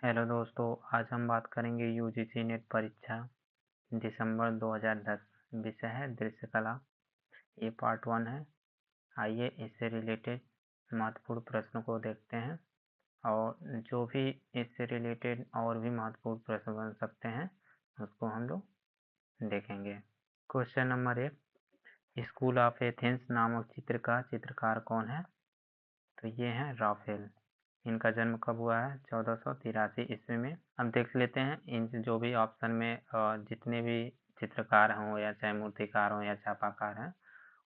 Hello दोस्तों, आज हम बात करेंगे यूजीसी नेट परीक्षा दिसंबर 2010। विषय है दृश्य कला। ये पार्ट 1 है। आइए इससे रिलेटेड महत्वपूर्ण प्रश्नों को देखते हैं और जो भी इससे रिलेटेड और भी महत्वपूर्ण प्रश्न बन सकते हैं उसको हम लोग देखेंगे। Question number 1, school of Athens नामक चित्र का चित्रकार कौन है? तो ये है राफेल। इनका जन्म कब हुआ है? 1483 ईस्वी में। अब देख लेते हैं इन जो भी ऑप्शन में जितने भी चित्रकार हों या चाहे मूर्तिकार हों या छापाकार हैं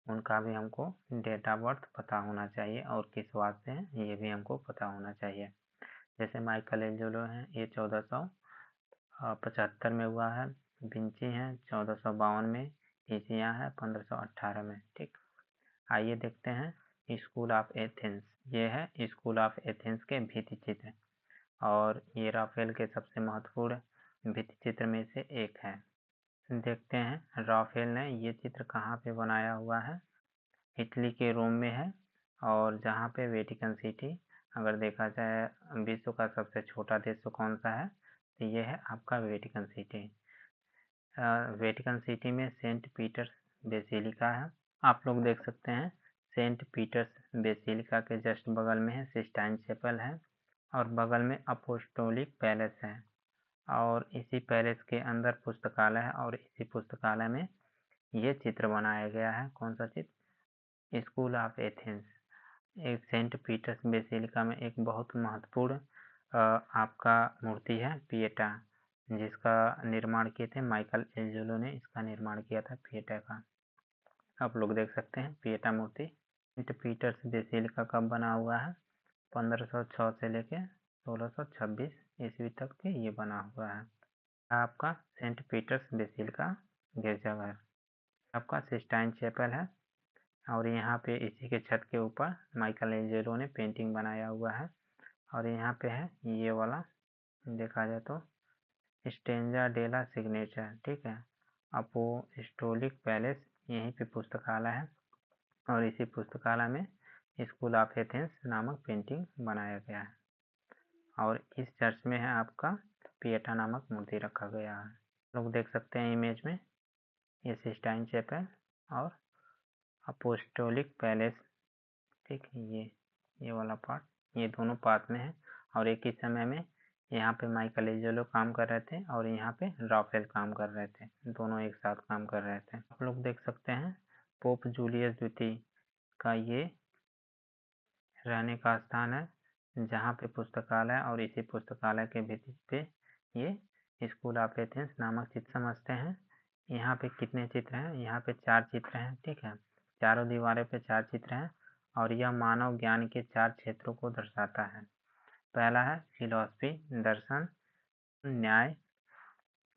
उनका भी हमको डेट ऑफ बर्थ पता होना चाहिए और किस वर्ष से हैं ये भी हमको पता होना चाहिए। जैसे माइकल एंजेलो हैं, ये 1475 में हुआ है। विंची हैं 1452 में। टिसिया है 1518 में। ठीक, आइए देखते हैं स्कूल ऑफ एथेंस। ये है स्कूल ऑफ एथेंस के भित्ति चित्र और ये राफेल के सबसे महत्वपूर्ण भित्ति चित्र में से एक है। देखते हैं राफेल ने ये चित्र कहाँ पे बनाया हुआ है। इटली के रोम में है और जहाँ पे वेटिकन सिटी, अगर देखा जाए विश्व का सबसे छोटा देश तो कौन सा है, तो ये है आपका वेटिकन सिटी। वेटिकन सिटी में सेंट पीटर्स बेसिलिका है। आप लोग देख सकते हैं सेंट पीटर्स बेसिलिका के जस्ट बगल में है सिस्टाइन चैपल है और बगल में अपोस्टोलिक पैलेस है और इसी पैलेस के अंदर पुस्तकालय है और इसी पुस्तकालय में ये चित्र बनाया गया है। कौन सा चित्र? School of Athens. एक सेंट पीटर्स बेसिलिका में एक बहुत महत्वपूर्ण आपका मूर्ति है पिएटा, जिसका निर्माण किए थे माइकल एंजेलो ने। इसका निर्माण किया था पिएटा का। आप लोग देख सकते हैं पिएटा मूर्ति। सेंट पीटर्स बेसिलिका कब बना हुआ है? 1506 से लेके 1626 ईस्वी तक के ये बना हुआ है। आपका सेंट पीटर्स बेसिलिका गिरजाघर। आपका सिस्टाइन चैपल है और यहाँ पे इसी के छत के ऊपर माइकल एंजेलो ने पेंटिंग बनाया हुआ है और यहाँ पे है ये वाला, देखा जाए तो स्टेंजा डेला सिग्नेचर। ठीक है, अपोस्टोलिक पैलेस, यहीं पे पुस्तकालय है और इसी पुस्तकालय में स्कूल ऑफ एथेंस नामक पेंटिंग बनाया गया है और इस चर्च में है आपका पिएटा नामक मूर्ति रखा गया है। लोग देख सकते हैं इमेज में ये सिस्टाइन चैपल और अपोस्टोलिक पैलेस। ठीक है, ये वाला पार्ट, ये दोनों पार्ट में है और एक ही समय में यहाँ पे माइकल एंजेलो काम कर रहे थे और यहाँ पे राफेल काम कर रहे थे, दोनों एक साथ काम कर रहे थे। आप लोग देख सकते हैं पोप जूलियस द्वितीय का ये रहने का स्थान है जहाँ पे पुस्तकालय और इसी पुस्तकालय के भित्ति पे ये स्कूल ऑफ एथेंस नामक चित्र समझते हैं। यहाँ पे कितने चित्र हैं? यहाँ पे 4 चित्र हैं। ठीक है, चारों दीवारों पे 4 चित्र हैं और यह मानव ज्ञान के 4 क्षेत्रों को दर्शाता है। पहला है फिलॉसफी, दर्शन, न्याय,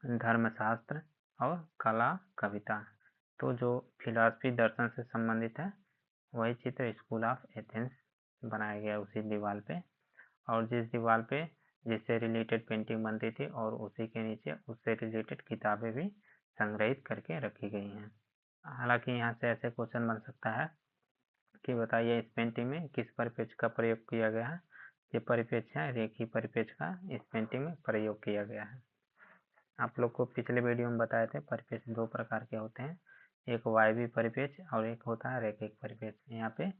धर्मशास्त्र और कला कविता। तो जो फिलॉसफी दर्शन से संबंधित है वही चित्र स्कूल ऑफ एथेंस बनाया गया उसी दीवार पे और जिस दीवार पे जिससे रिलेटेड पेंटिंग बनती थी और उसी के नीचे उससे रिलेटेड किताबें भी संग्रहित करके रखी गई हैं। हालांकि यहाँ से ऐसे क्वेश्चन बन सकता है कि बताइए इस पेंटिंग में किस परिपेक्ष का प्रयोग किया गया है। ये परिपेक्ष है रेखीय परिपेक्ष का इस पेंटिंग में प्रयोग किया गया है। आप लोग को पिछले वीडियो में बताए थे परिपेक्ष 2 प्रकार के होते हैं, एक वायवीय परिपेक्ष और एक होता है रैखिक परिपेक्ष। यहाँ पे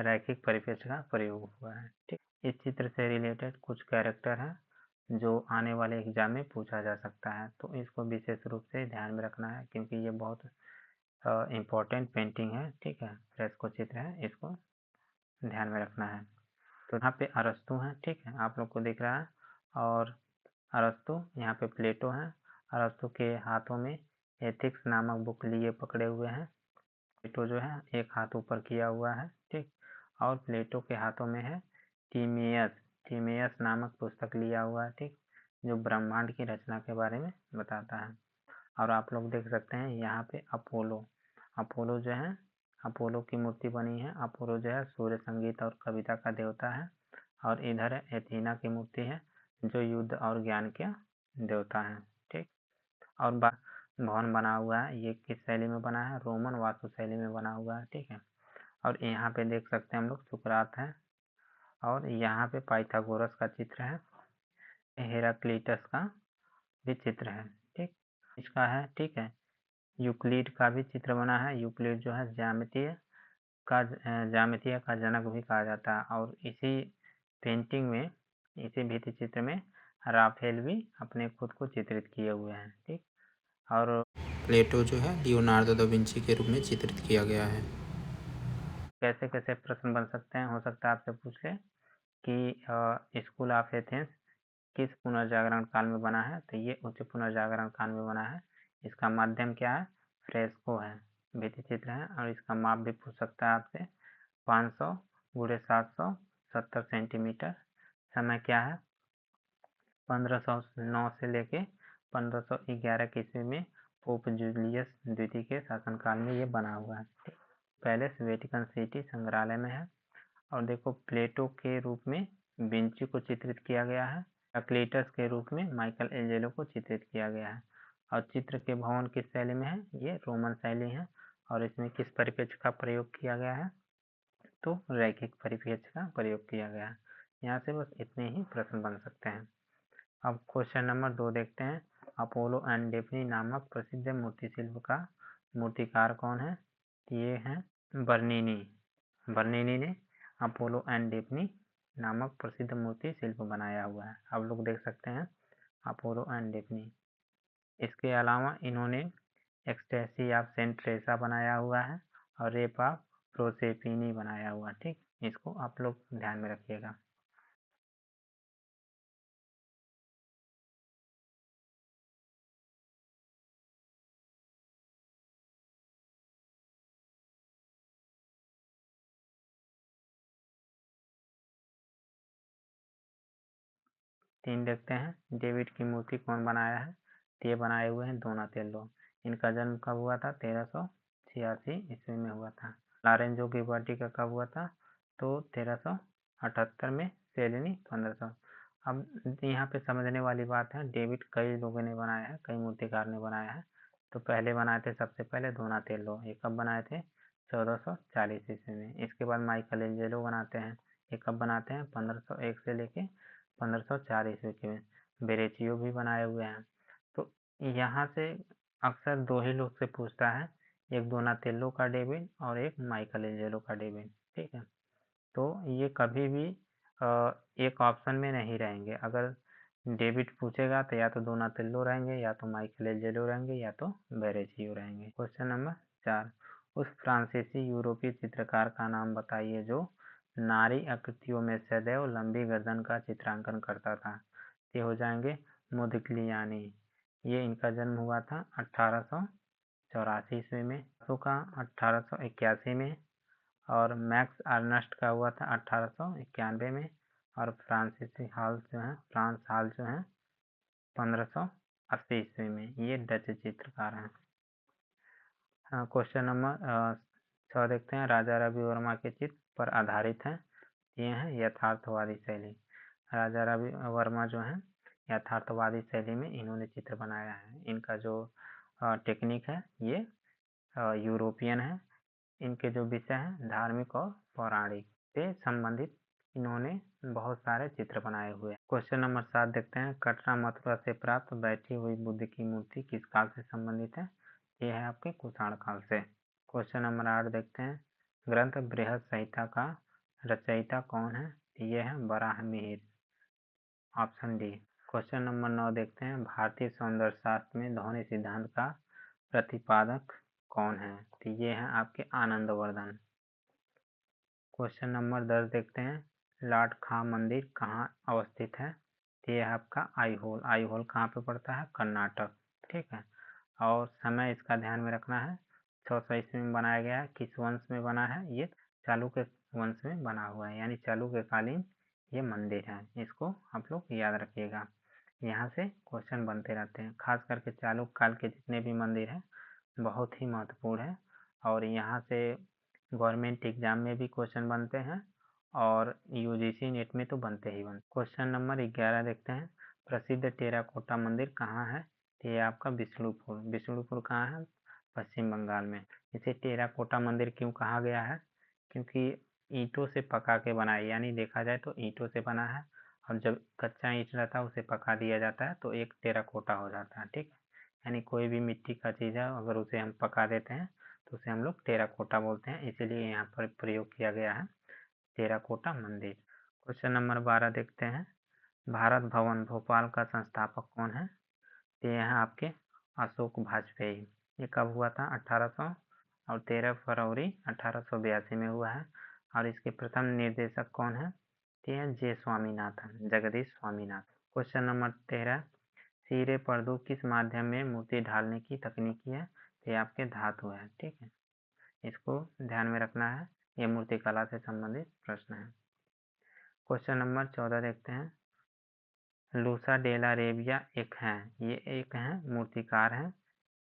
रैखिक परिपेक्ष का प्रयोग हुआ है। ठीक, इस चित्र से रिलेटेड कुछ कैरेक्टर हैं जो आने वाले एग्जाम में पूछा जा सकता है, तो इसको विशेष रूप से ध्यान में रखना है क्योंकि ये बहुत इम्पोर्टेंट पेंटिंग है। ठीक है, फ्रेस्को चित्र है, इसको ध्यान में रखना है। तो यहाँ पे अरस्तु हैं। ठीक है, आप लोग को दिख रहा है और अरस्तु, यहाँ पे प्लेटो है। अरस्तु के हाथों में एथिक्स नामक बुक लिए पकड़े हुए हैं। प्लेटो जो है एक हाथ ऊपर किया हुआ है। ठीक, और प्लेटो के हाथों में है टीमियस, टीमियस नामक पुस्तक लिया हुआ है। ठीक, जो ब्रह्मांड की रचना के बारे में बताता है। और आप लोग देख सकते हैं यहाँ पे अपोलो, अपोलो जो है अपोलो की मूर्ति बनी है। अपोलो जो है सूर्य, संगीत और कविता का देवता है और इधर एथीना की मूर्ति है जो युद्ध और ज्ञान के देवता है। ठीक, और भवन बना हुआ है, ये किस शैली में बना है? रोमन वास्तु शैली में बना हुआ है। ठीक है, और यहाँ पे देख सकते हैं हम लोग सुकरात है और यहाँ पे पाइथागोरस का चित्र है हेराक्लीटस का भी चित्र है, ठीक, इसका है, ठीक है। यूक्लिड का भी चित्र बना है। यूक्लिड जो है ज्यामितीय का जनक भी कहा जाता है। और इसी पेंटिंग में, इसी भित्ति चित्र में राफेल भी अपने खुद को चित्रित किए हुए हैं, ठीक। और प्लेटो जो है लियोनार्डो दा विंची के रूप में चित्रित किया गया है। कैसे कैसे प्रश्न बन सकते हैं, हो सकता है आपसे पूछ ले कि स्कूल ऑफ एथेंस किस पुनर्जागरण काल में बना है, तो ये उच्च पुनर्जागरण काल में बना है। इसका माध्यम क्या है, फ्रेस्को है, भित्ति चित्र है। और इसका माप भी पूछ सकता है आपसे, 500 गुणे 770 सेंटीमीटर। समय क्या है, 1509 से लेके 1511 ईस्वी में पोप जूलियस द्वितीय के शासनकाल में ये बना हुआ है। पैलेस वेटिकन सिटी संग्रहालय में है। और देखो, प्लेटो के रूप में विंची को चित्रित किया गया है। हेराक्लीटस के रूप में माइकल एंजेलो को चित्रित किया गया है। और चित्र के भवन किस शैली में है, ये रोमन शैली है। और इसमें किस परिप्रेक्ष्य का प्रयोग किया गया है, तो रैखिक परिप्रेक्ष्य का प्रयोग किया गया है। यहाँ से बस इतने ही प्रश्न बन सकते हैं। अब क्वेश्चन नंबर 2 देखते हैं। अपोलो एंड डेफनी नामक प्रसिद्ध मूर्ति शिल्प का मूर्तिकार कौन है, ये है बर्नीनी। बर्नीनी ने अपोलो एंड डेफनी नामक प्रसिद्ध मूर्ति शिल्प बनाया हुआ है। अब लोग देख सकते हैं अपोलो एंड डेफनी। इसके अलावा इन्होंने एक्सटेसी ऑफ सेंट ट्रेसा बनाया हुआ है और रेप ऑफ प्रोसेपिनी बनाया हुआ, ठीक। इसको आप लोग ध्यान में रखिएगा। तीन देखते हैं। डेविड की मूर्ति कौन बनाया है, तो ये बनाए हुए हैं डोनातेल्लो। इनका जन्म कब हुआ था, 1386 ईस्वी में हुआ था। लॉरेंजो गिबर्टी का कब हुआ था, तो 1378 में। सेलिनी 1500। अब यहाँ पे समझने वाली बात है, डेविड कई लोगों ने बनाया है, कई मूर्तिकार ने बनाया है। तो पहले बनाए थे सबसे पहले डोनातेल्लो, ये कब बनाए थे, 1440 ईस्वी में। इसके बाद माइकल एंजेलो बनाते हैं, ये कब बनाते हैं, 1501 से लेके 1504 ईस्वी के में। बेरेचियो भी बनाए हुए हैं। तो यहाँ से अक्सर दो ही लोग से पूछता है, एक डोनातेल्लो का डेविड और एक माइकल एंजेलो का डेविड, ठीक है। तो ये कभी भी एक ऑप्शन में नहीं रहेंगे। अगर डेविड पूछेगा तो या तो डोनातेल्लो रहेंगे, या तो माइकल एंजेलो रहेंगे, या तो बेरेचियो रहेंगे। क्वेश्चन नंबर 4, उस फ्रांसीसी यूरोपीय चित्रकार का नाम बताइए जो नारी आकृतियों में सदैव लंबी गर्दन का चित्रांकन करता था। ये हो जाएंगे मोदिग्लियानी। ये इनका जन्म हुआ था 1884 ईस्वी में, का 1881 में। और मैक्स अर्नस्ट का हुआ था 1891 में। और फ्रांसीसी हॉल जो है, फ्रांस हॉल जो है 1580 ईस्वी में। ये डच चित्रकार हैं। क्वेश्चन नंबर 6 देखते हैं। राजा रवि वर्मा के चित्र पर आधारित है, ये है यथार्थवादी शैली। राजा रवि वर्मा जो है यथार्थवादी शैली में इन्होंने चित्र बनाया है। इनका जो टेक्निक है ये यूरोपियन है। इनके जो विषय हैं धार्मिक और पौराणिक से संबंधित इन्होंने बहुत सारे चित्र बनाए हुए हैं। क्वेश्चन नंबर 7 देखते हैं। कटरा मथुरा से प्राप्त बैठी हुई बुद्ध की मूर्ति किस काल से संबंधित है, ये है आपके कुषाण काल से। क्वेश्चन नंबर 8 देखते हैं। ग्रंथ बृहद संहिता का रचयिता कौन है, ये है Varahamihira, option D. Question number 9 देखते हैं। भारतीय सौंदर्य शास्त्र में ध्वनि सिद्धांत का प्रतिपादक कौन है, तो ये है आपके आनंदवर्धन। क्वेश्चन नंबर 10 देखते हैं। लॉर्ड खां मंदिर कहाँ अवस्थित है, तो ये है आपका आईहोल। आईहोल कहाँ पे पड़ता है, कर्नाटक, ठीक है। और समय इसका ध्यान में रखना है, 600 ईस्वी में बनाया गया है। किस वंश में बना है, ये चालुक्य वंश में बना हुआ है, यानी चालुक्य कालीन ये मंदिर है। इसको आप लोग याद रखिएगा। यहाँ से क्वेश्चन बनते रहते हैं, खास करके चालुक्य काल के जितने भी मंदिर हैं बहुत ही महत्वपूर्ण है। और यहाँ से गवर्नमेंट एग्जाम में भी क्वेश्चन बनते हैं और यूजीसी नेट में तो बनते ही बनते। क्वेश्चन नंबर 11 देखते हैं। प्रसिद्ध टेराकोटा मंदिर कहाँ है, ये आपका विष्णुपुर। विष्णुपुर कहाँ है, पश्चिम बंगाल में। इसे टेराकोटा मंदिर क्यों कहा गया है, क्योंकि ईंटों से पका के बनाया, यानी देखा जाए तो ईंटों से बना है और जब कच्चा ईंट रहता है उसे पका दिया जाता है तो एक टेराकोटा हो जाता है, ठीक है। यानी कोई भी मिट्टी का चीज़ है अगर उसे हम पका देते हैं तो उसे हम लोग टेराकोटा बोलते हैं, इसीलिए यहाँ पर प्रयोग किया गया है टेराकोटा मंदिर। क्वेश्चन नंबर 12 देखते हैं। भारत भवन भोपाल का संस्थापक कौन है? ये है आपके अशोक वाजपेयी। ये कब हुआ था? 1800 और 13 फरवरी 1882 में हुआ है। और इसके प्रथम निर्देशक कौन है? ये है J Swaminathan, Jagdish Swaminathan. Question number 13। सिरे पर्दू किस माध्यम में मूर्ति ढालने की तकनीकी है? ये आपके धातु है, ठीक है। इसको ध्यान में रखना है, ये मूर्तिकला से संबंधित प्रश्न है। क्वेश्चन नंबर 14 देखते हैं। लूसा डेला रेबिया एक है मूर्तिकार हैं।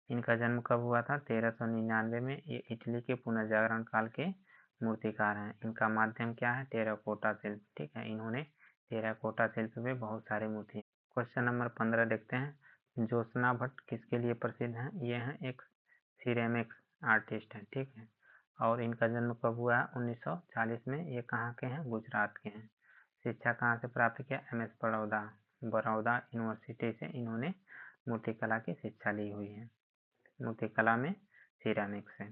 इनका जन्म कब हुआ था? 1399 में। ये इटली के पुनर्जागरण काल के मूर्तिकार हैं। इनका माध्यम क्या है? टेराकोटा शिल्प, ठीक है। इन्होंने टेराकोटा शिल्प में बहुत सारी मूर्ति। क्वेश्चन नंबर 15 देखते हैं। ज्योत्सना भट्ट किसके लिए प्रसिद्ध हैं? ये हैं एक सिरेमिक्स आर्टिस्ट हैं, ठीक है। और इनका जन्म कब हुआ है? 1940 में। ये कहाँ के हैं? गुजरात के हैं। शिक्षा कहाँ से प्राप्त किया? MS बड़ौदा यूनिवर्सिटी से इन्होंने मूर्तिकला की शिक्षा ली हुई है। मूर्तिकला में सिरेमिक्स है।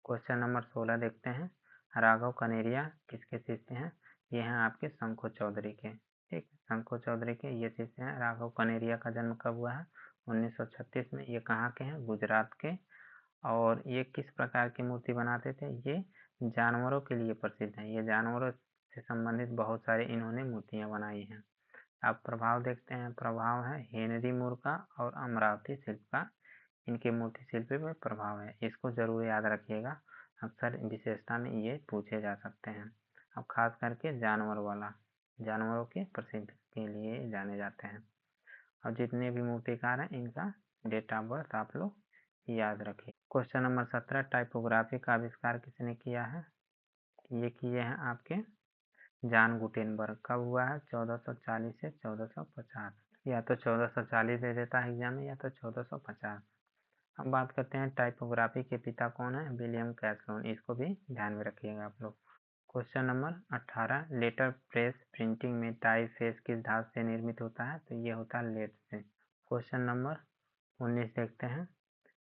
क्वेश्चन नंबर 16 देखते हैं। राघव कनेरिया किसके शिष्य हैं? ये हैं आपके शंखु चौधरी के, ठीक। शंखु चौधरी के ये शिष्य हैं। राघव कनेरिया का जन्म कब हुआ है? 1936 में। ये कहाँ के हैं? गुजरात के। और ये किस प्रकार की मूर्ति बनाते थे? ये जानवरों के लिए प्रसिद्ध है। ये जानवरों से संबंधित बहुत सारी इन्होंने मूर्तियां बनाई हैं। अब प्रभाव देखते हैं। प्रभाव है हेनरी मूर का और अमरावती शिल्प का, इनके मूर्ति शिल्प में प्रभाव है। इसको जरूर याद रखिएगा, अक्सर विशेषता में ये पूछे जा सकते हैं। अब खास करके जानवरों के प्रसिद्ध के लिए जाने जाते हैं। और जितने भी मूर्तिकार हैं इनका डेट ऑफ बर्थ आप लोग याद रखिए। Question number 17। टाइपोग्राफी का आविष्कार किसने किया है? ये किए हैं आपके जॉन गुटेनबर्ग। कब हुआ है? 1440 से 1450। या तो 1440 दे देता है एग्जाम में, या तो 1450। अब बात करते हैं टाइपोग्राफी के पिता कौन है? William Caslon. इसको भी ध्यान में रखिएगा आप लोग। Question number 18। Letter press printing में टाइपफेस किस धातु से निर्मित होता है? तो ये होता है लेड से। क्वेश्चन नंबर 19 देखते हैं।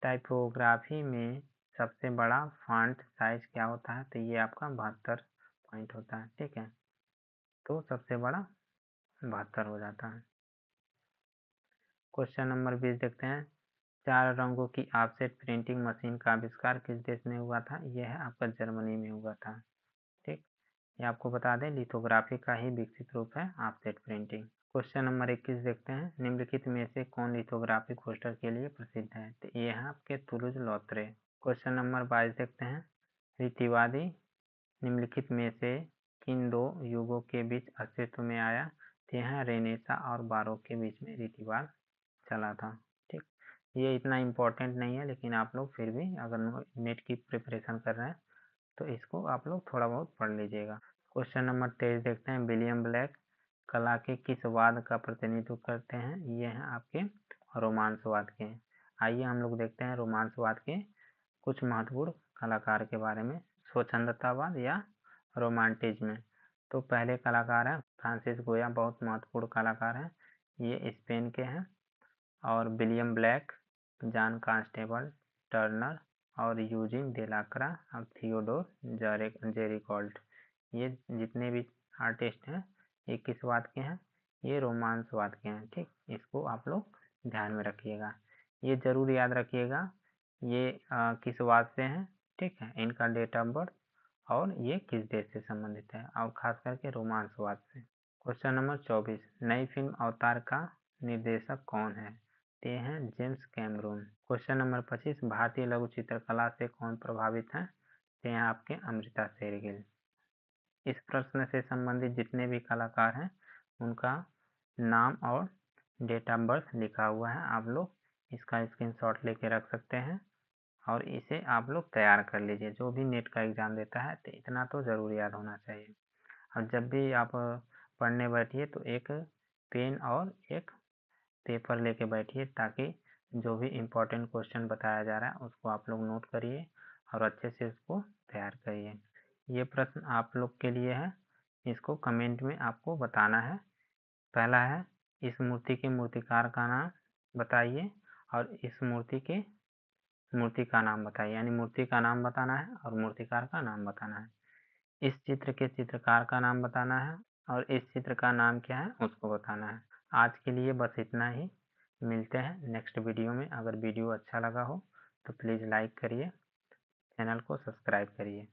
टाइपोग्राफी में सबसे बड़ा फॉन्ट साइज क्या होता है? तो ये आपका 72 पॉइंट होता है, ठीक है। तो सबसे बड़ा 72 हो जाता है। क्वेश्चन नंबर 20 देखते हैं। 4 रंगों की ऑफसेट प्रिंटिंग मशीन का आविष्कार किस देश में हुआ था? यह है आपका जर्मनी में हुआ था, ठीक। ये आपको बता दें लिथोग्राफी का ही विकसित रूप है ऑफसेट प्रिंटिंग। क्वेश्चन नंबर 21 देखते हैं। निम्नलिखित में से कौन लिथोग्राफी पोस्टर के लिए प्रसिद्ध है? तो ये है आपके तुलुज लौत्रे। क्वेश्चन नंबर 22 देखते हैं। रीतिवादी निम्नलिखित में से किन दो युगों के बीच अस्तित्व में आया? तो यहाँ रेनेसा और बारोक के बीच में रीतिवाद चला था, ठीक। ये इतना इम्पोर्टेंट नहीं है, लेकिन आप लोग फिर भी अगर नेट की प्रिपरेशन कर रहे हैं तो इसको आप लोग थोड़ा बहुत पढ़ लीजिएगा। क्वेश्चन नंबर 23 देखते हैं। विलियम ब्लैक कला के किस वाद का प्रतिनिधित्व करते हैं? ये हैं आपके रोमांसवाद के। आइए हम लोग देखते हैं रोमांसवाद के कुछ महत्वपूर्ण कलाकार के बारे में। स्वच्छंदतावाद या रोमांटिज्म। तो पहले कलाकार हैं फ्रांसिस गोया, बहुत महत्वपूर्ण कलाकार हैं। ये स्पेन के हैं। और William black, John constable, Turner और यूजिन डेलाक्रा और थियोडोर जेरिकॉल्ट, ये जितने भी आर्टिस्ट हैं ये किस वाद के हैं? ये रोमांसवाद के हैं, ठीक। इसको आप लोग ध्यान में रखिएगा, ये जरूर याद रखिएगा ये किस वाद से हैं, ठीक है। इनका डेट ऑफ बर्थ और ये किस देश से संबंधित है, और खास करके रोमांसवाद से। Question number 24। नई फिल्म अवतार का निर्देशक कौन है? ये हैं जेम्स कैमरून। Question number 25। भारतीय लघु चित्रकला से कौन प्रभावित है? ये हैं आपके अमृता शेरगिल। इस प्रश्न से संबंधित जितने भी कलाकार हैं उनका नाम और डेट ऑफ बर्थ लिखा हुआ है, आप लोग इसका स्क्रीनशॉट लेके रख सकते हैं और इसे आप लोग तैयार कर लीजिए। जो भी नेट का एग्जाम देता है तो इतना तो जरूर याद होना चाहिए। और जब भी आप पढ़ने बैठिए तो एक पेन और एक पेपर लेके बैठिए, ताकि जो भी इम्पोर्टेंट क्वेश्चन बताया जा रहा है उसको आप लोग नोट करिए और अच्छे से उसको तैयार करिए। ये प्रश्न आप लोग के लिए है। इसको कमेंट में आपको बताना है। पहला है इस मूर्ति के मूर्तिकार का नाम बताइए और इस मूर्ति के मूर्ति का नाम बताइए, यानी मूर्ति का नाम बताना है और मूर्तिकार का नाम बताना है। इस चित्र के चित्रकार का नाम बताना है और इस चित्र का नाम क्या है उसको बताना है। आज के लिए बस इतना ही। मिलते हैं नेक्स्ट वीडियो में। अगर वीडियो अच्छा लगा हो तो प्लीज़ लाइक करिए, चैनल को सब्सक्राइब करिए।